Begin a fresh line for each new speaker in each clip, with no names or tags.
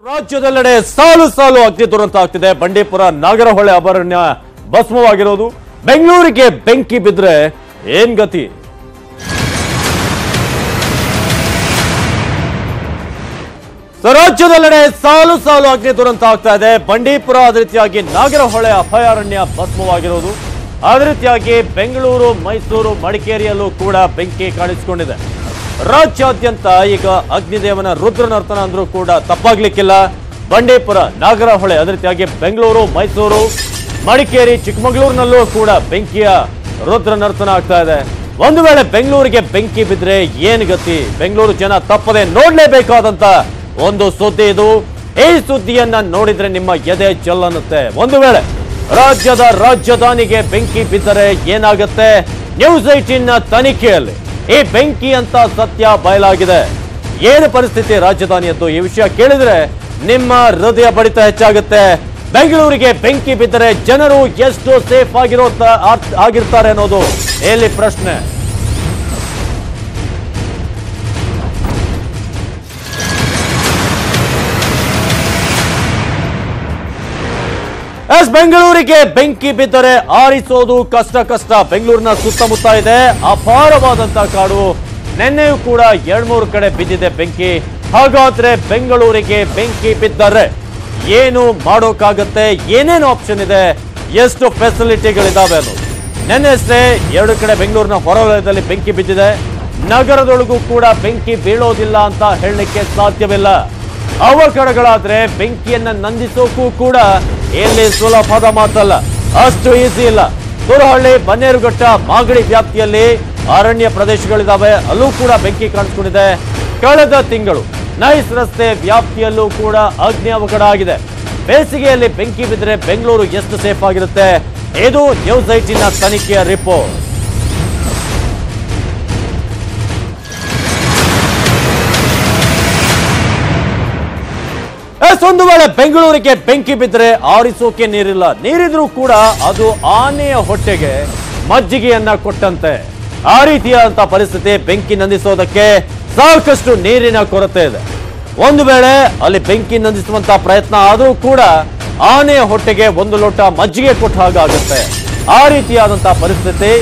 ರಾಜ್ಯದೆಲ್ಲೆಡೆ ಸಾಲು ಸಾಲು ಅಗ್ನಿ ದುರಂತ ಆಗ್ತಿದೆ. ಬಂಡೀಪುರ ನಾಗರಹೊಳೆ ಅಭಯಾರಣ್ಯ ಭಸ್ಮವಾಗಿರೋದು. ಬೆಂಗಳೂರಿಗೆ ಬೆಂಕಿ ಬಿದ್ರೆ ಏನ್ ಗತಿ? ರಾಜ್ಯದೆಲ್ಲೆಡೆ ಸಾಲು ಸಾಲು ಅಗ್ನಿ ದುರಂತ ಆಗ್ತಾ ಇದೆ. ಬಂಡೀಪುರ ಅದೇ ರೀತಿಯಾಗಿ ನಾಗರಹೊಳೆ ಅಭಯಾರಣ್ಯ ಭಸ್ಮವಾಗಿರೋದು. ಅದೇ ರೀತಿಯಾಗಿ ಬೆಂಗಳೂರು, ಮೈಸೂರು, ಮಡಿಕೇರಿಯಲ್ಲೂ ಕೂಡ ಬೆಂಕಿ ಕಾಣಿಸಿಕೊಂಡಿದೆ. ರಾಜ್ಯಾದ್ಯಂತ ಈಗ ಅಗ್ನಿದೇವನ ರುದ್ರನರ್ತನ ಅಂದ್ರೂ ಕೂಡ ತಪ್ಪಾಗ್ಲಿಕ್ಕಿಲ್ಲ. ಬಂಡೀಪುರ, ನಾಗರಹೊಳೆ, ಅದೇ ರೀತಿಯಾಗಿ ಬೆಂಗಳೂರು, ಮೈಸೂರು, ಮಡಿಕೇರಿ, ಚಿಕ್ಕಮಗಳೂರಿನಲ್ಲೂ ಕೂಡ ಬೆಂಕಿಯ ರುದ್ರನರ್ತನ ಆಗ್ತಾ ಇದೆ. ಒಂದು ವೇಳೆ ಬೆಂಗಳೂರಿಗೆ ಬೆಂಕಿ ಬಿದ್ರೆ ಏನ್ ಗತಿ? ಬೆಂಗಳೂರು ಜನ ತಪ್ಪದೆ ನೋಡ್ಲೇಬೇಕಾದಂತ ಒಂದು ಸುದ್ದಿ ಇದು. ಈ ಸುದ್ದಿಯನ್ನ ನೋಡಿದ್ರೆ ನಿಮ್ಮ ಎದೆ ಜಲ್ಲನ್ನುತ್ತೆ. ಒಂದು ವೇಳೆ ರಾಜ್ಯದ ರಾಜಧಾನಿಗೆ ಬೆಂಕಿ ಬಿದ್ದರೆ ಏನಾಗುತ್ತೆ? ನ್ಯೂಸ್ 18 ತನಿಖೆಯಲ್ಲಿ ಈ ಬೆಂಕಿ ಅಂತ ಸತ್ಯ ಬಯಲಾಗಿದೆ. ಏನು ಪರಿಸ್ಥಿತಿ ರಾಜಧಾನಿಯದ್ದು? ಈ ವಿಷಯ ಕೇಳಿದ್ರೆ ನಿಮ್ಮ ಹೃದಯ ಬಡಿತ ಹೆಚ್ಚಾಗುತ್ತೆ. ಬೆಂಗಳೂರಿಗೆ ಬೆಂಕಿ ಬಿದ್ದರೆ ಜನರು ಎಷ್ಟು ಸೇಫ್ ಆಗಿರ್ತಾರೆ ಅನ್ನೋದು ಇಲ್ಲಿ ಪ್ರಶ್ನೆ. ಬೆಂಗಳೂರಿಗೆ ಬೆಂಕಿ ಬಿದ್ದರೆ ಆರಿಸೋದು ಕಷ್ಟ. ಬೆಂಗಳೂರಿನ ಸುತ್ತಮುತ್ತ ಇದೆ ಅಪಾರವಾದಂತ ಕಾಡು. ನಿನ್ನೆಯೂ ಕೂಡ 2-3 ಕಡೆ ಬಿದ್ದಿದೆ ಬೆಂಕಿ. ಹಾಗಾದ್ರೆ ಬೆಂಗಳೂರಿಗೆ ಬೆಂಕಿ ಬಿದ್ದರೆ ಏನು ಮಾಡೋಕ್ಕಾಗತ್ತೆ? ಏನೇನು ಆಪ್ಷನ್ ಇದೆ? ಎಷ್ಟು ಫೆಸಿಲಿಟಿಗಳಿದಾವೆ ಅನ್ನೋದು. ನಿನ್ನೆ ಅಷ್ಟೇ 2 ಕಡೆ ಬೆಂಗಳೂರಿನ ಹೊರವಲಯದಲ್ಲಿ ಬೆಂಕಿ ಬಿದ್ದಿದೆ. ನಗರದೊಳಗೂ ಕೂಡ ಬೆಂಕಿ ಬೀಳೋದಿಲ್ಲ ಅಂತ ಹೇಳಲಿಕ್ಕೆ ಸಾಧ್ಯವಿಲ್ಲ. ಅವಘಡಗಳಾದ್ರೆ ಬೆಂಕಿಯನ್ನ ನಂದಿಸೋಕ್ಕೂ ಕೂಡ ಇಲ್ಲಿ ಸುಲಭದ ಮಾತಲ್ಲ, ಅಷ್ಟು ಈಸಿ ಇಲ್ಲ. ತುರಹಳ್ಳಿ, ಬನ್ನೇರುಘಟ್ಟ, ಮಾಗಡಿ ವ್ಯಾಪ್ತಿಯಲ್ಲಿ ಅರಣ್ಯ ಪ್ರದೇಶಗಳಿದಾವೆ, ಅಲ್ಲೂ ಕೂಡ ಬೆಂಕಿ ಕಾಣಿಸ್ಕೊಂಡಿದೆ. ಕಳೆದ ತಿಂಗಳು ನೈಸ್ ರಸ್ತೆ ವ್ಯಾಪ್ತಿಯಲ್ಲೂ ಕೂಡ ಅಗ್ನಿ ಅವಘಡ ಆಗಿದೆ. ಬೇಸಿಗೆಯಲ್ಲಿ ಬೆಂಕಿ ಬಿದ್ದರೆ ಬೆಂಗಳೂರು ಎಷ್ಟು ಸೇಫ್ ಆಗಿರುತ್ತೆ? ಇದು ನ್ಯೂಸ್ 18 ತನಿಖೆಯ ರಿಪೋರ್ಟ್. ಒಂದು ವೇಳೆ ಬೆಂಗಳೂರಿಗೆ ಬೆಂಕಿ ಬಿದ್ದರೆ ಆರಿಸೋಕೆ ನೀರಿಲ್ಲ. ನೀರಿದ್ರೂ ಕೂಡ ಅದು ಆನೆಯ ಹೊಟ್ಟೆಗೆ ಮಜ್ಜಿಗೆಯನ್ನ ಕೊಟ್ಟಂತೆ. ಆ ರೀತಿಯಾದಂತಹ ಪರಿಸ್ಥಿತಿ. ಬೆಂಕಿ ನಂದಿಸೋದಕ್ಕೆ ಸಾಕಷ್ಟು ನೀರಿನ ಕೊರತೆ ಇದೆ. ಒಂದು ವೇಳೆ ಅಲ್ಲಿ ಬೆಂಕಿ ನಂದಿಸುವಂತಹ ಪ್ರಯತ್ನ ಆದರೂ ಕೂಡ ಆನೆಯ ಹೊಟ್ಟೆಗೆ 1 ಲೋಟ ಮಜ್ಜಿಗೆ ಕೊಟ್ಟ ಹಾಗಾಗುತ್ತೆ. ಆ ರೀತಿಯಾದಂತಹ ಪರಿಸ್ಥಿತಿ.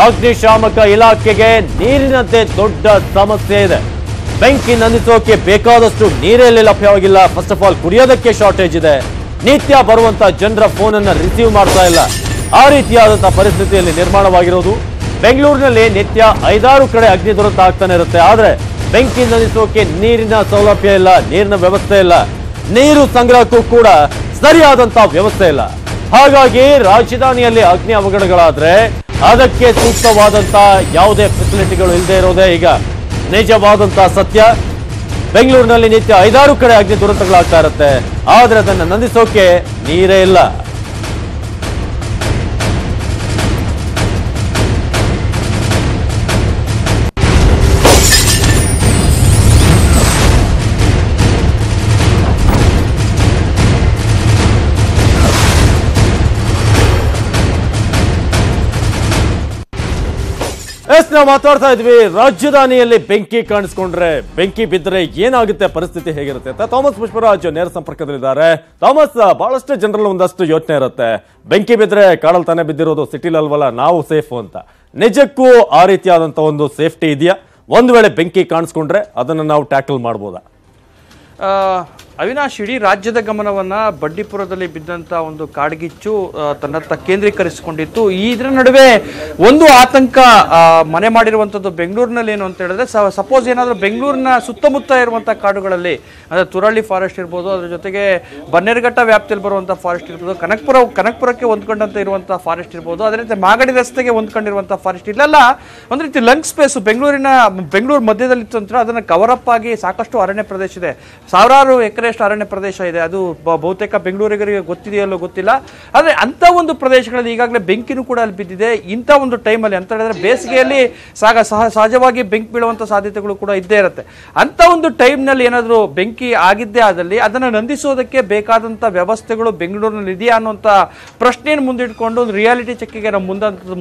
ಅಗ್ನಿಶಾಮಕ ಇಲಾಖೆಗೆ ನೀರಿನಂತೆ ದೊಡ್ಡ ಸಮಸ್ಯೆ ಇದೆ. ಬೆಂಕಿ ನಂದಿಸೋಕೆ ಬೇಕಾದಷ್ಟು ನೀರಲ್ಲಿ ಲಭ್ಯವಾಗಿಲ್ಲ. ಫಸ್ಟ್ ಆಫ್ ಆಲ್ ಕುಡಿಯೋದಕ್ಕೆ ಶಾರ್ಟೇಜ್ ಇದೆ. ನಿತ್ಯ ಬರುವಂತ ಜನರ ಫೋನ್ ಅನ್ನ ರಿಸೀವ್ ಮಾಡ್ತಾ ಇಲ್ಲ. ಆ ರೀತಿಯಾದಂತಹ ಪರಿಸ್ಥಿತಿಯಲ್ಲಿ ನಿರ್ಮಾಣವಾಗಿರೋದು. ಬೆಂಗಳೂರಿನಲ್ಲಿ ನಿತ್ಯ 5-6 ಕಡೆ ಅಗ್ನಿ ದುರಂತ ಆಗ್ತಾನೆ ಇರುತ್ತೆ. ಆದ್ರೆ ಬೆಂಕಿ ನಂದಿಸೋಕೆ ನೀರಿನ ಸೌಲಭ್ಯ ಇಲ್ಲ, ನೀರಿನ ವ್ಯವಸ್ಥೆ ಇಲ್ಲ, ನೀರು ಸಂಗ್ರಹಕ್ಕೂ ಕೂಡ ಸರಿಯಾದಂತಹ ವ್ಯವಸ್ಥೆ ಇಲ್ಲ. ಹಾಗಾಗಿ ರಾಜಧಾನಿಯಲ್ಲಿ ಅಗ್ನಿ ಅವಘಡಗಳಾದ್ರೆ ಅದಕ್ಕೆ ಸೂಕ್ತವಾದಂತಹ ಯಾವುದೇ ಫೆಸಿಲಿಟಿಗಳು ಇಲ್ಲದೆ ಇರೋದೇ ಈಗ ನಿಜವಾದಂತಹ ಸತ್ಯ. ಬೆಂಗಳೂರಿನಲ್ಲಿ ನಿತ್ಯ 5-6 ಕಡೆ ಅಗ್ನಿ ದುರಂತಗಳಾಗ್ತಾ ಇರುತ್ತೆ. ಆದ್ರೆ ಅದನ್ನು ನಂದಿಸೋಕೆ ನೀರೇ ಇಲ್ಲ. ನಾವು ಮಾತಾಡ್ತಾ ಇದ್ವಿ, ರಾಜಧಾನಿಯಲ್ಲಿ ಬೆಂಕಿ ಕಾಣಿಸ್ಕೊಂಡ್ರೆ, ಬೆಂಕಿ ಬಿದ್ದರೆ ಏನಾಗುತ್ತೆ, ಪರಿಸ್ಥಿತಿ ಹೇಗಿರುತ್ತೆ ಅಂತ. ಥಾಮಸ್ ಪುಷ್ಪರಾಜ್ ನೇರ ಸಂಪರ್ಕದಲ್ಲಿದ್ದಾರೆ. ಥಾಮಸ್, ಬಹಳಷ್ಟು ಜನರಲ್ಲಿ ಒಂದಷ್ಟು ಯೋಚನೆ ಇರುತ್ತೆ, ಬೆಂಕಿ ಬಿದ್ದರೆ ಕಾಡಲ್ ತಾನೇ ಬಿದ್ದಿರೋದು, ಸಿಟಿಲಿ ಅಲ್ವಲ್ಲ, ನಾವು ಸೇಫ್ ಅಂತ. ನಿಜಕ್ಕೂ ಆ ರೀತಿಯಾದಂತ ಒಂದು ಸೇಫ್ಟಿ ಇದೆಯಾ? ಒಂದು ವೇಳೆ ಬೆಂಕಿ ಕಾಣಿಸ್ಕೊಂಡ್ರೆ ಅದನ್ನು ನಾವು ಟ್ಯಾಕಲ್ ಮಾಡ್ಬೋದಾ?
ಅವಿನಾಶ್, ಇಡೀ ರಾಜ್ಯದ ಗಮನವನ್ನ ಬಂಡೀಪುರದಲ್ಲಿ ಬಿದ್ದಂತ ಒಂದು ಕಾಡ್ಗಿಚ್ಚು ತನ್ನತ್ತ ಕೇಂದ್ರೀಕರಿಸಿಕೊಂಡಿತ್ತು. ಇದರ ನಡುವೆ ಒಂದು ಆತಂಕ ಮನೆ ಮಾಡಿರುವಂತದ್ದು ಬೆಂಗಳೂರಿನಲ್ಲಿ. ಏನು ಅಂತ ಹೇಳಿದ್ರೆ, ಸಪೋಸ್ ಏನಾದರೂ ಬೆಂಗಳೂರಿನ ಸುತ್ತಮುತ್ತ ಇರುವಂತಹ ಕಾಡುಗಳಲ್ಲಿ, ಅಂದ್ರೆ ತುರಹಳ್ಳಿ ಫಾರೆಸ್ಟ್ ಇರ್ಬೋದು, ಅದ್ರ ಜೊತೆಗೆ ಬನ್ನೇರುಘಟ್ಟ ವ್ಯಾಪ್ತಿಯಲ್ಲಿ ಬರುವಂತಹ ಫಾರೆಸ್ಟ್ ಇರ್ಬೋದು, ಕನಕಪುರಕ್ಕೆ ಹೊಂದ್ಕೊಂಡಂತ ಇರುವಂತಹ ಫಾರೆಸ್ಟ್ ಇರ್ಬೋದು, ಅದೇ ರೀತಿ ಮಾಗಡಿ ರಸ್ತೆಗೆ ಹೊಂದ್ಕೊಂಡಿರುವಂತಹ ಫಾರೆಸ್ಟ್, ಇಲ್ಲೆಲ್ಲ ಒಂದು ರೀತಿ ಲಂಗ್ ಸ್ಪೇಸ್. ಬೆಂಗಳೂರು ಮಧ್ಯದಲ್ಲಿತ್ತು ಅಂತ ಅದನ್ನ ಕವರ್ ಅಪ್ ಆಗಿ ಸಾಕಷ್ಟು ಅರಣ್ಯ ಪ್ರದೇಶ ಇದೆ. ಸಾವಿರಾರು ಎಕರೆ ಅರಣ್ಯ ಪ್ರದೇಶ ಇದೆ. ಅದು ಬಹುತೇಕ ಬೆಂಗಳೂರಿಗರಿಗೆ ಗೊತ್ತಿದೆಯಲ್ಲೋ ಗೊತ್ತಿಲ್ಲ. ಆದ್ರೆ ಅಂತ ಒಂದು ಪ್ರದೇಶಗಳಲ್ಲಿ ಈಗಾಗಲೇ ಬೆಂಕಿನೂ ಕೂಡ ಅಲ್ಲಿ ಬಿದ್ದಿದೆ. ಇಂಥ ಒಂದು ಟೈಮಲ್ಲಿ ಅಂತ ಹೇಳಿದ್ರೆ ಬೇಸಿಗೆಯಲ್ಲಿ ಸಹಜವಾಗಿ ಬೆಂಕಿ ಬೀಳುವಂತ ಸಾಧ್ಯತೆಗಳು ಕೂಡ ಇದ್ದೇ ಇರುತ್ತೆ. ಅಂತ ಒಂದು ಟೈಮ್ನಲ್ಲಿ ಏನಾದರೂ ಬೆಂಕಿ ಆಗಿದ್ದೇ ಆದಲ್ಲಿ ಅದನ್ನು ನಂದಿಸೋದಕ್ಕೆ ಬೇಕಾದಂತ ವ್ಯವಸ್ಥೆಗಳು ಬೆಂಗಳೂರಿನಲ್ಲಿ ಇದೆಯಾ ಅನ್ನುವಂಥ ಪ್ರಶ್ನೆಯನ್ನು ಮುಂದಿಟ್ಕೊಂಡು ಒಂದು ರಿಯಾಲಿಟಿ ಚೆಕ್ಗೆ ನಾವು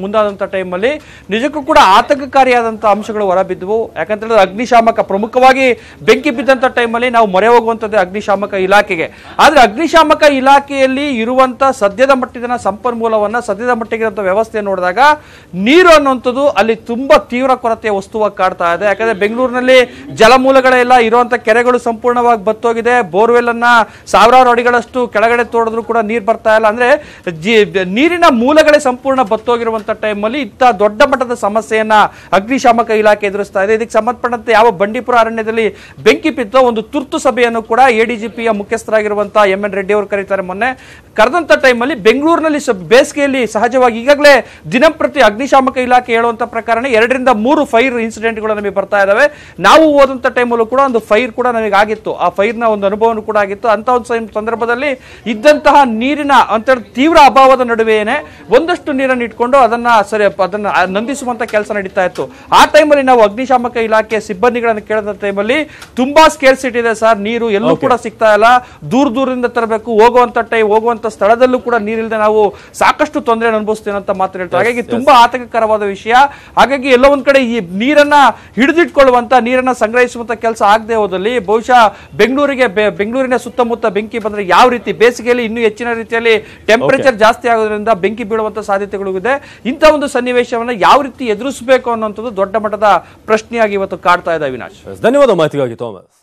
ಮುಂದಾದಂಥ ಟೈಮಲ್ಲಿ ನಿಜಕ್ಕೂ ಕೂಡ ಆತಂಕಕಾರಿಯಾದಂಥ ಅಂಶಗಳು ಹೊರಬಿದ್ದವು. ಯಾಕಂತ ಹೇಳಿದ್ರೆ ಅಗ್ನಿಶಾಮಕ ಪ್ರಮುಖವಾಗಿ ಬೆಂಕಿ ಬಿದ್ದಂಥ ಟೈಮಲ್ಲಿ ನಾವು ಮೊರೆ ಹೋಗುವಂಥದ್ದೇ ಅಗ್ನಿಶಾಮಕ ಇಲಾಖೆಗೆ. ಆದ್ರೆ ಅಗ್ನಿಶಾಮಕ ಇಲಾಖೆಯಲ್ಲಿ ಇರುವಂತ ಸದ್ಯದ ಮಟ್ಟಿನ ಸಂಪನ್ಮೂಲವನ್ನ, ಸದ್ಯದ ಮಟ್ಟಿಗೆ ವ್ಯವಸ್ಥೆ ನೋಡಿದಾಗ ನೀರು ಅನ್ನುವಂಥದ್ದು ಅಲ್ಲಿ ತುಂಬಾ ತೀವ್ರ ಕೊರತೆಯ ವಸ್ತುವಾಗಿ ಕಾಡ್ತಾ ಇದೆ. ಯಾಕಂದ್ರೆ ಬೆಂಗಳೂರಿನಲ್ಲಿ ಜಲಮೂಲಗಳೆಲ್ಲ ಇರುವಂತ ಕೆರೆಗಳು ಸಂಪೂರ್ಣವಾಗಿ ಬತ್ತೋಗಿದೆ. ಬೋರ್ವೆಲ್ ಅನ್ನ ಸಾವಿರಾರು ಅಡಿಗಳಷ್ಟು ಕೆಳಗಡೆ ತೋಡಿದ್ರು ಕೂಡ ನೀರು ಬರ್ತಾ ಇಲ್ಲ. ಅಂದ್ರೆ ನೀರಿನ ಮೂಲಗಳೇ ಸಂಪೂರ್ಣ ಬತ್ತೋಗಿರುವಂತ ಟೈಮಲ್ಲಿ ಇಂಥ ದೊಡ್ಡ ಮಟ್ಟದ ಸಮಸ್ಯೆಯನ್ನ ಅಗ್ನಿಶಾಮಕ ಇಲಾಖೆ ಎದುರಿಸ್ತಾ ಇದೆ. ಇದಕ್ಕೆ ಸಂಬಂಧಪಟ್ಟಂತೆ ಯಾವ ಬಂಡೀಪುರ ಅರಣ್ಯದಲ್ಲಿ ಬೆಂಕಿ ಬಿತ್ತೋ ಒಂದು ತುರ್ತು ಸಭೆಯನ್ನು ಕೂಡ ಎಡಿಜಿಪಿಯ ಮುಖ್ಯಸ್ಥರಾಗಿರುವಂತಹ MN ರೆಡ್ಡಿ ಅವರು ಕರೀತಾರೆ. ಮೊನ್ನೆ ಕರೆದಂತ ಟೈಮಲ್ಲಿ ಬೆಂಗಳೂರಿನಲ್ಲಿ ಬೇಸಿಗೆಯಲ್ಲಿ ಸಹಜವಾಗಿ ಈಗಾಗಲೇ ದಿನಂಪ್ರತಿ ಅಗ್ನಿಶಾಮಕ ಇಲಾಖೆ ಹೇಳುವಂತ ಪ್ರಕಾರ 2 ರಿಂದ 3 ಫೈರ್ ಇನ್ಸಿಡೆಂಟ್ಗಳು ನಮಗೆ ಬರ್ತಾ ಇದಾವೆ. ನಾವು ಓದಂತ ಟೈಮಲ್ಲೂ ಕೂಡ ಒಂದು ಫೈರ್ ಕೂಡ ನಮಗೆ ಆಗಿತ್ತು. ಆ ಫೈರ್ನ ಒಂದು ಅನುಭವನೂ ಕೂಡ ಆಗಿತ್ತು. ಅಂತ ಒಂದು ಸಂದರ್ಭದಲ್ಲಿ ಇದ್ದಂತಹ ನೀರಿನ ಅಂತ ತೀವ್ರ ಅಭಾವದ ನಡುವೆಯೇ ಒಂದಷ್ಟು ನೀರನ್ನು ಇಟ್ಕೊಂಡು ಅದನ್ನ ನಂದಿಸುವಂತ ಕೆಲಸ ನಡೀತಾ ಇತ್ತು. ಆ ಟೈಮಲ್ಲಿ ನಾವು ಅಗ್ನಿಶಾಮಕ ಇಲಾಖೆ ಸಿಬ್ಬಂದಿಗಳನ್ನು ಕೇಳಿದ ಟೈಮಲ್ಲಿ ತುಂಬಾ ಸ್ಕೇರ್ಸಿಟಿ ಇದೆ ಸರ್, ನೀರು ಎಲ್ಲೂ ಕೂಡ ಸಿಗ್ತಾ ಇಲ್ಲ, ದೂರದಿಂದ ತರಬೇಕು, ಹೋಗುವಂತ ಸ್ಥಳದಲ್ಲೂ ಕೂಡ ನೀರಿಲ್ಲದೆ ನಾವು ಸಾಕಷ್ಟು ತೊಂದರೆ ಅನುಭವಿಸ್ತೀವಿ ಅಂತ ಮಾತು ಹೇಳ್ತಾರೆ. ಹಾಗಾಗಿ ತುಂಬಾ ಆತಂಕಕರವಾದ ವಿಷಯ. ಹಾಗಾಗಿ ಎಲ್ಲೋ ಒಂದ್ ಕಡೆ ಈ ನೀರನ್ನ ಹಿಡಿದಿಟ್ಕೊಳ್ಳುವಂತ, ನೀರನ್ನ ಸಂಗ್ರಹಿಸುವಂತ ಕೆಲಸ ಆಗದೆ ಹೋದಲ್ಲಿ ಬಹುಶಃ ಬೆಂಗಳೂರಿನ ಸುತ್ತಮುತ್ತ ಬೆಂಕಿ ಬಂದ್ರೆ ಯಾವ ರೀತಿ ಬೇಸಿಗೆಯಲ್ಲಿ ಇನ್ನೂ ಹೆಚ್ಚಿನ ರೀತಿಯಲ್ಲಿ ಟೆಂಪರೇಚರ್ ಜಾಸ್ತಿ ಆಗೋದ್ರಿಂದ ಬೆಂಕಿ ಬೀಳುವಂತ ಸಾಧ್ಯತೆಗಳು ಇದೆ. ಇಂಥ ಒಂದು ಸನ್ನಿವೇಶವನ್ನ ಯಾವ ರೀತಿ ಎದುರಿಸಬೇಕು ಅನ್ನುವಂಥದ್ದು ದೊಡ್ಡ ಮಟ್ಟದ ಪ್ರಶ್ನೆಯಾಗಿ ಇವತ್ತು ಕಾಡ್ತಾ ಇದೆ. ಅವಿನಾಶ್,
ಧನ್ಯವಾದ ಮಾಹಿತಿಗಾಗಿ ಥಾಮಸ್.